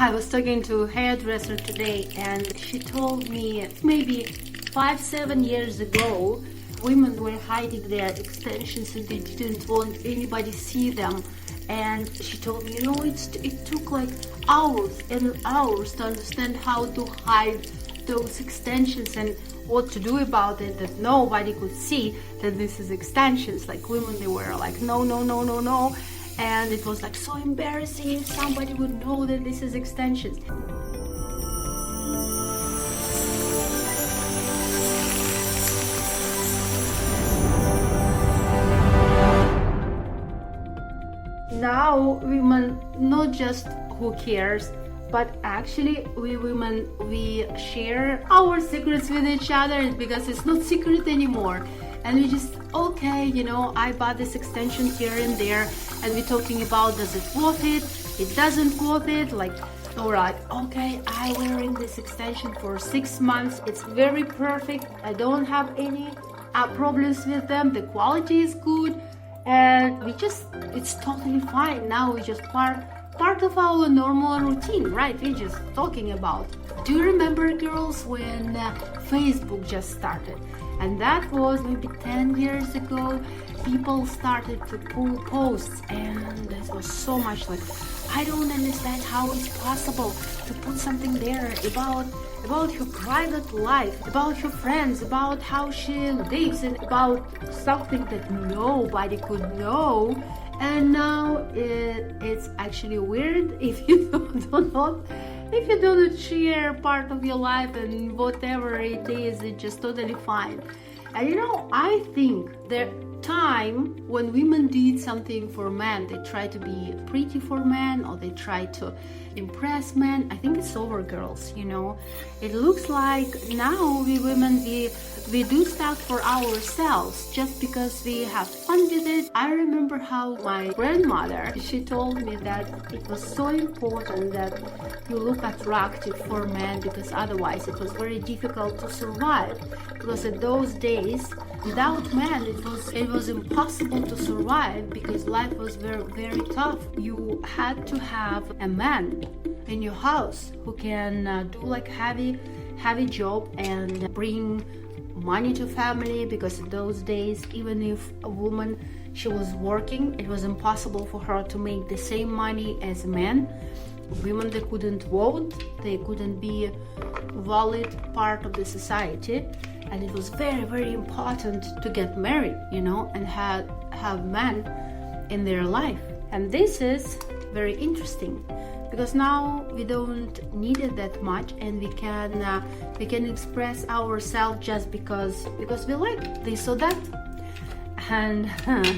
I was talking to a hairdresser today, and she told me maybe 5-7 years ago, women were hiding their extensions and they didn't want anybody to see them. And she told me, it took like hours and hours to understand how to hide those extensions and what to do about it, that nobody could see that this is extensions. Like women, they were like, no. And it was like so embarrassing if somebody would know that this is extensions. Now women, not just who cares, but actually we women, we share our secrets with each other because it's not secret anymore. And we just, okay, I bought this extension here and there, and we're talking about, does it worth it? It doesn't worth it. Like, all right, okay, I'm wearing this extension for 6 months. It's very perfect. I don't have any problems with them. The quality is good, and it's totally fine. Now we just part of our normal routine, right? We're just talking about. Do you remember, girls, when Facebook just started? And that was maybe 10 years ago. People started to pull posts, and there was so much like, I don't understand how it's possible to put something there about her private life, about her friends, about how she lives, and about something that nobody could know. And now it's actually weird if you don't share part of your life, and whatever it is, it's just totally fine. And I think the time when women did something for men, they try to be pretty for men, or they try to impress men, I think it's over, girls. It looks like now we women, we do stuff for ourselves just because we have fun with it. I remember how my grandmother, she told me that it was so important that you look attractive for men, because otherwise it was very difficult to survive. Because in those days, without men, it was impossible to survive, because life was very, very tough. You had to have a man in your house who can do like heavy job and bring money to family, because in those days, even if a woman, she was working, it was impossible for her to make the same money as men. Women, they couldn't vote, they couldn't be a valid part of the society, and it was very, very important to get married, and have men in their life. And this is very interesting, because now we don't need it that much, and we can express ourselves just because we like this or that. And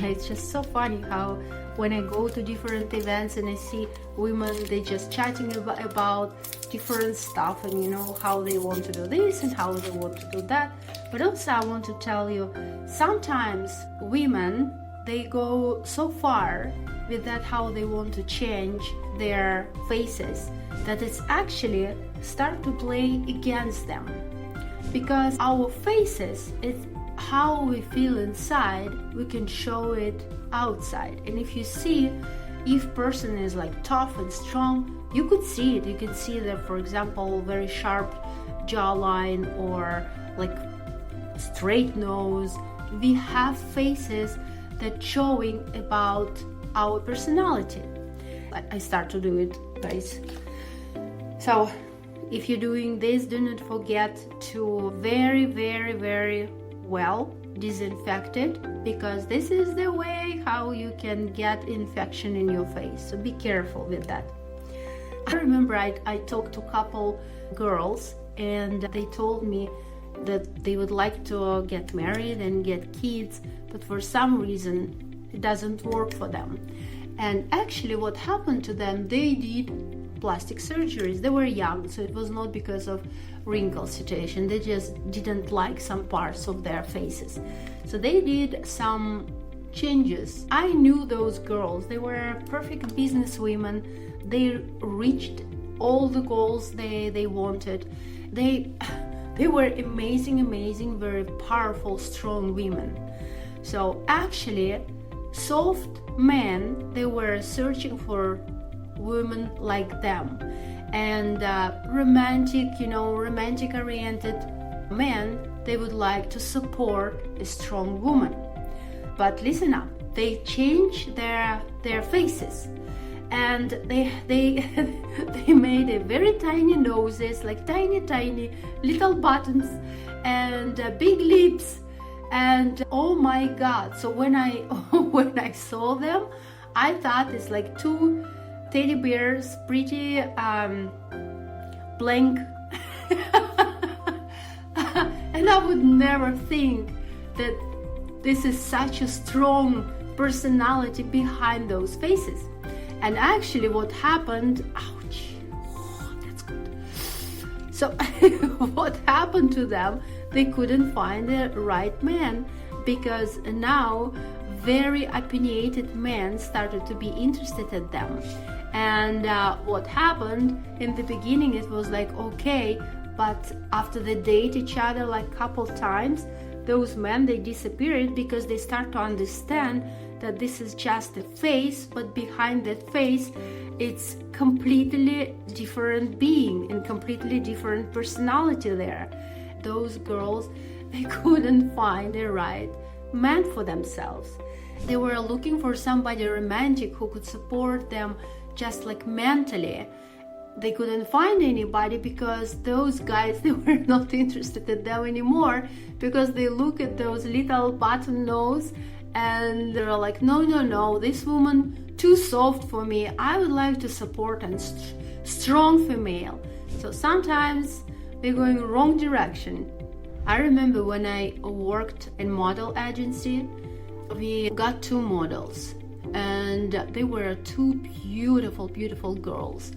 it's just so funny how when I go to different events and I see women, they just chatting about different stuff, and how they want to do this and how they want to do that. But also I want to tell you, sometimes women, they go so far with that, how they want to change their faces, that it's actually start to play against them. Because our faces, it's how we feel inside, we can show it outside. And if you see, if person is like tough and strong, you could see it. You can see that, for example, very sharp jawline, or like straight nose. We have faces that showing about our personality. I start to do it, guys. So if you're doing this, do not forget to very, very, very well disinfect it, because this is the way how you can get infection in your face. So be careful with that. I remember I talked to a couple girls, and they told me that they would like to get married and get kids, but for some reason it doesn't work for them. And actually what happened to them, they did plastic surgeries. They were young, so it was not because of wrinkle situation. They just didn't like some parts of their faces. So they did some changes. I knew those girls. They were perfect business women. They reached all the goals they wanted. They were amazing, very powerful, strong women. So actually, soft men, they were searching for women like them. and romantic oriented men, they would like to support a strong woman. But listen up, they change their faces, and they they made a very tiny noses, like tiny little buttons, and big lips, and oh my God! So when I when I saw them, I thought it's like two teddy bears, pretty blank. And I would never think that this is such a strong personality behind those faces. And actually what happened, ouch, oh, that's good. So what happened to them, they couldn't find the right man, because now very opinionated men started to be interested in them. And what happened in the beginning, it was like okay, but after they date each other like couple times, those men, they disappeared, because they start to understand that this is just a face, but behind that face it's completely different being and completely different personality there. Those girls, they couldn't find the right man for themselves. They were looking for somebody romantic who could support them just like mentally. They couldn't find anybody, because those guys, they were not interested in them anymore, because they look at those little button nose and they're like, no, this woman too soft for me. I would like to support a strong female. So sometimes we're going wrong direction. I remember when I worked in model agency, we got two models, and they were two beautiful girls.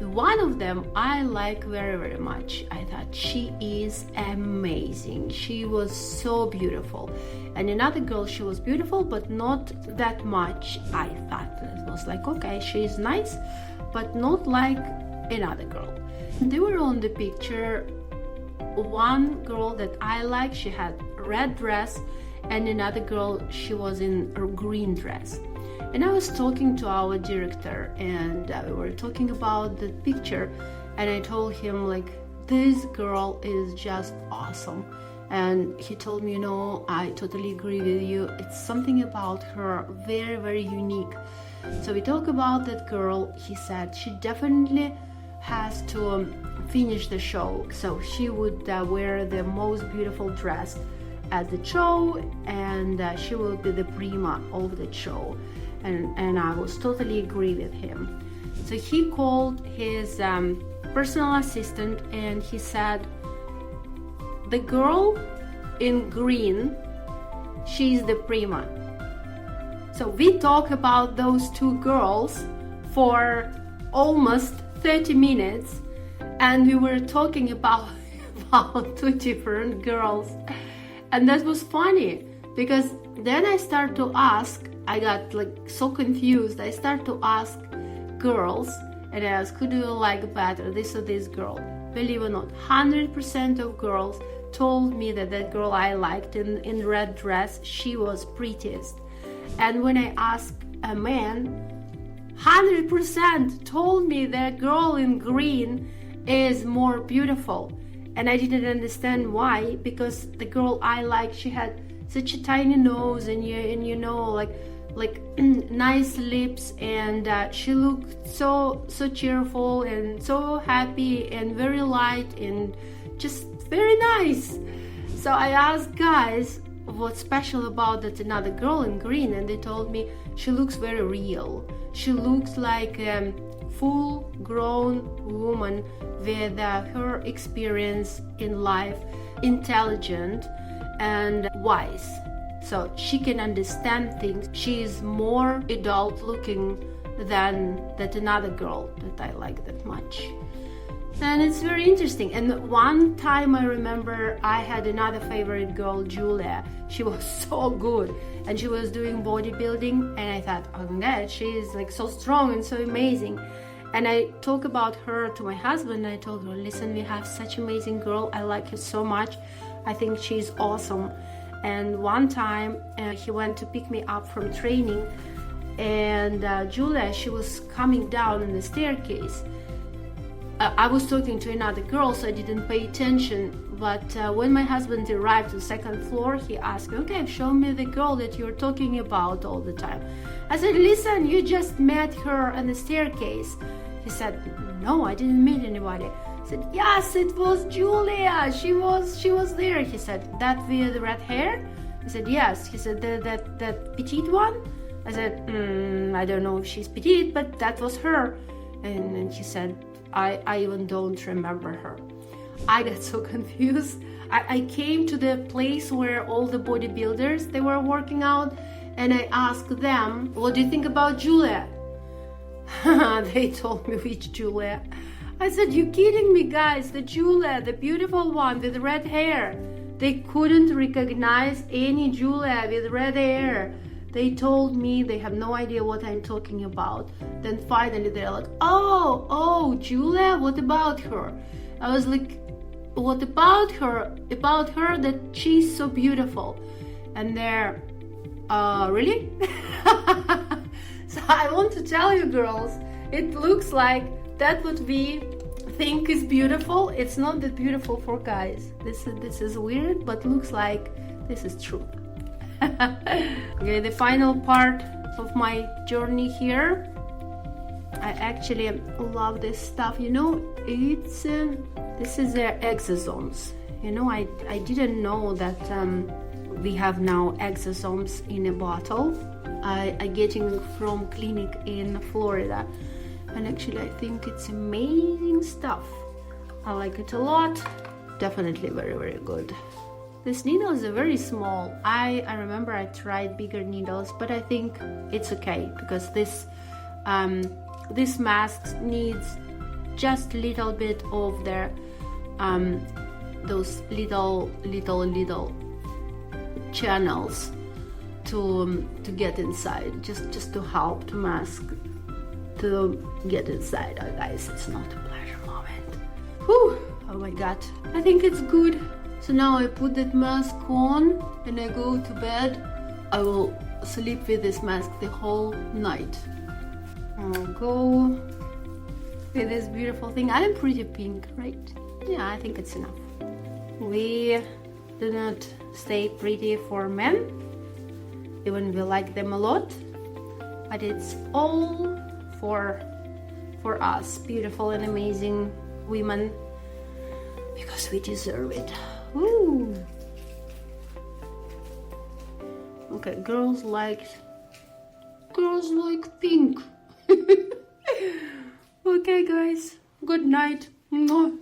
One of them I like very much. I thought she is amazing. She was so beautiful. And another girl, she was beautiful, but not that much. I thought it was like, okay, she is nice, but not like another girl. They were on the picture. One girl that I like, she had a red dress, and another girl, she was in a green dress. And I was talking to our director, and we were talking about the picture, and I told him like, this girl is just awesome. And he told me, I totally agree with you. It's something about her very unique. So we talked about that girl. He said she definitely has to finish the show. So she would wear the most beautiful dress at the show, and she will be the prima of the show. And I was totally agree with him. So he called his personal assistant, and he said, the girl in green, she's the prima. So we talk about those two girls for almost 30 minutes, and we were talking about two different girls. And that was funny, because then I started to ask, I got like so confused. I started to ask girls, and I asked, who do you like better, this or this girl? Believe it or not, 100% of girls told me that that girl I liked in red dress, she was prettiest. And when I asked a man, 100% told me that girl in green is more beautiful. And I didn't understand why, because the girl I liked, she had such a tiny nose, and like nice lips, and she looked so cheerful and so happy and very light and just very nice. So I asked guys what's special about that another girl in green, and they told me she looks very real. She looks like a full-grown woman with her experience in life, intelligent and wise. So she can understand things. She is more adult looking than that another girl that I like that much. And it's very interesting. And one time I remember I had another favorite girl, Julia. She was so good, and she was doing bodybuilding, and I thought, oh my God, she is like so strong and so amazing. And I talked about her to my husband. I told her, listen, we have such amazing girl. I like her so much. I think she's awesome. And one time he went to pick me up from training, and Julia, she was coming down in the staircase, I was talking to another girl, so I didn't pay attention. But when my husband arrived to the second floor, he asked, okay, show me the girl that you're talking about all the time. I said, listen, you just met her on the staircase. He said, no, I didn't meet anybody. I said, yes, it was Julia. She was there. He said, that with the red hair? I said, yes. He said, that petite one? I said, I don't know if she's petite, but that was her. And he said, I even don't remember her. I got so confused. I came to the place where all the bodybuilders, they were working out, and I asked them, what do you think about Julia? They told me which Julia. I said, you kidding me, guys? The Julia, the beautiful one with red hair. They couldn't recognize any Julia with red hair. They told me they have no idea what I'm talking about. Then finally they're like, oh, Julia, what about her? I was like, what about her? About her, that she's so beautiful. And they're, really? So I want to tell you girls, it looks like that what we think is beautiful, it's not that beautiful for guys. This is weird, but looks like this is true. Okay, the final part of my journey here. I actually love this stuff. You know, it's this is their exosomes. You know, I didn't know that we have now exosomes in a bottle. I getting from clinic in Florida, and actually I think it's amazing stuff. I like it a lot. Definitely very, very good. This needle is very small. I remember I tried bigger needles, but I think it's okay because this mask needs just a little bit of their those little channels to get inside, just to help to mask to get inside. Oh, guys, it's not a pleasure moment. Whew. Oh my god, I think it's good. So now I put that mask on and I go to bed. I will sleep with this mask the whole night. I'll go with this beautiful thing. I'm pretty pink, right? Yeah, I think it's enough. We do not stay pretty for men, even we like them a lot, but it's all for us, beautiful and amazing women, because we deserve it. Woo. Okay, girls like pink. Okay guys, good night. Mwah.